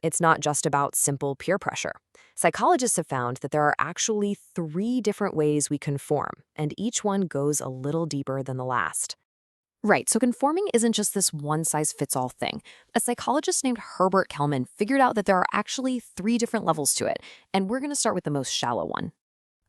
It's not just about simple peer pressure. Psychologists have found that there are actually 3 different ways we conform, and each one goes a little deeper than the last. Right, so conforming isn't just this one-size-fits-all thing. A psychologist named Herbert Kellman figured out that there are actually 3 different levels to it, and we're going to start with the most shallow one.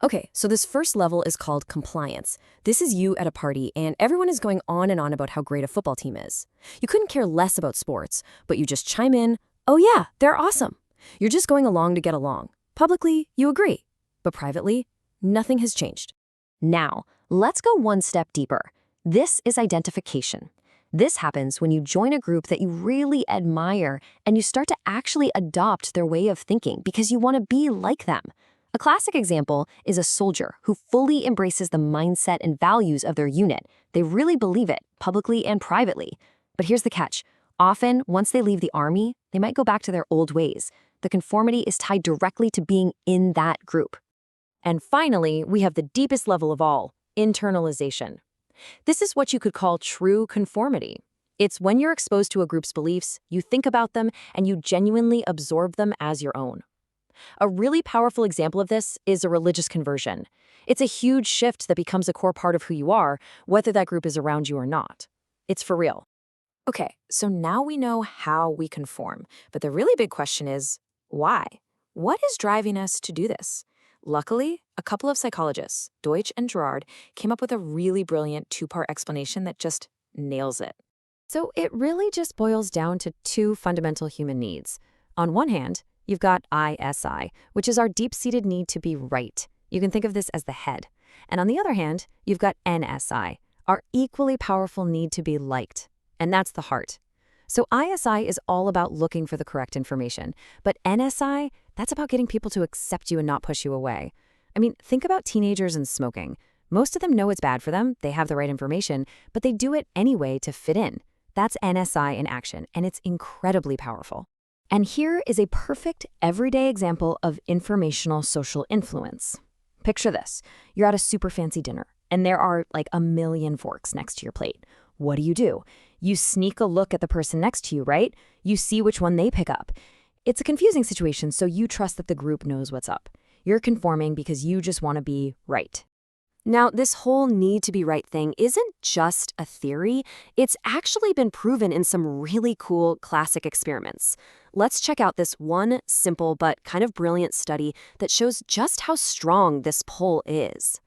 Okay, so this first level is called compliance. This is you at a party, and everyone is going on and on about how great a football team is. You couldn't care less about sports, but you just chime in, oh yeah, they're awesome. You're just going along to get along. Publicly, you agree. But privately, nothing has changed. Now, let's go one step deeper. This is identification. This happens when you join a group that you really admire and you start to actually adopt their way of thinking because you want to be like them. A classic example is a soldier who fully embraces the mindset and values of their unit. They really believe it, publicly and privately. But here's the catch. Often, once they leave the army, they might go back to their old ways. The conformity is tied directly to being in that group. And finally, we have the deepest level of all, internalization. This is what you could call true conformity. It's when you're exposed to a group's beliefs, you think about them, and you genuinely absorb them as your own. A really powerful example of this is a religious conversion. It's a huge shift that becomes a core part of who you are, whether that group is around you or not. It's for real. Okay, so now we know how we conform, but the really big question is, why? What is driving us to do this? Luckily, a couple of psychologists, Deutsch and Gerard, came up with a really brilliant 2-part explanation that just nails it. So it really just boils down to 2 fundamental human needs. On one hand, you've got ISI, which is our deep-seated need to be right. You can think of this as the head. And on the other hand, you've got NSI, our equally powerful need to be liked. And that's the heart. So ISI is all about looking for the correct information. But NSI, that's about getting people to accept you and not push you away. I mean, think about teenagers and smoking. Most of them know it's bad for them, they have the right information, but they do it anyway to fit in. That's NSI in action, and it's incredibly powerful. And here is a perfect everyday example of informational social influence. Picture this. You're at a super fancy dinner, and there are like a million forks next to your plate. What do? You sneak a look at the person next to you, right? You see which one they pick up. It's a confusing situation, so you trust that the group knows what's up. You're conforming because you just want to be right. Now, this whole need to be right thing isn't just a theory. It's actually been proven in some really cool classic experiments. Let's check out this one simple but kind of brilliant study that shows just how strong this pull is.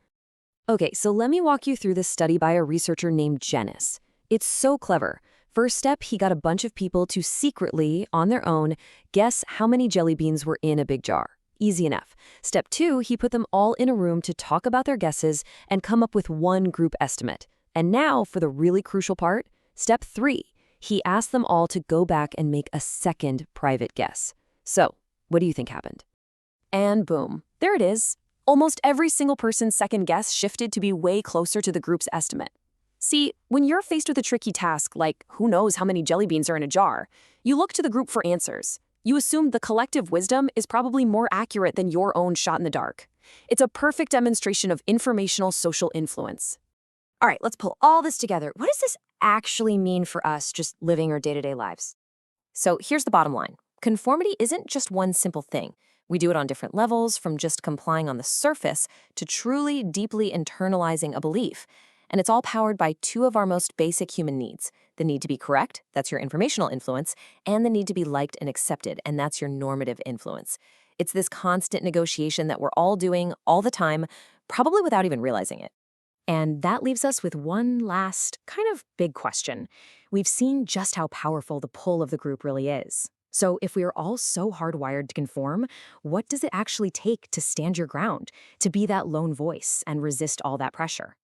Okay, so let me walk you through this study by a researcher named Jenis. It's so clever. First step, he got a bunch of people to secretly, on their own, guess how many jelly beans were in a big jar. Easy enough. Step 2, he put them all in a room to talk about their guesses and come up with one group estimate. And now, for the really crucial part, step 3, he asked them all to go back and make a second private guess. So, what do you think happened? And boom, there it is. Almost every single person's second guess shifted to be way closer to the group's estimate. See, when you're faced with a tricky task like who knows how many jelly beans are in a jar, you look to the group for answers. You assume the collective wisdom is probably more accurate than your own shot in the dark. It's a perfect demonstration of informational social influence. All right, let's pull all this together. What does this actually mean for us just living our day-to-day lives? So here's the bottom line. Conformity isn't just one simple thing. We do it on different levels, from just complying on the surface to truly, deeply internalizing a belief. And it's all powered by 2 of our most basic human needs. The need to be correct, that's your informational influence, and the need to be liked and accepted, and that's your normative influence. It's this constant negotiation that we're all doing all the time, probably without even realizing it. And that leaves us with one last kind of big question. We've seen just how powerful the pull of the group really is. So if we are all so hardwired to conform, what does it actually take to stand your ground, to be that lone voice and resist all that pressure?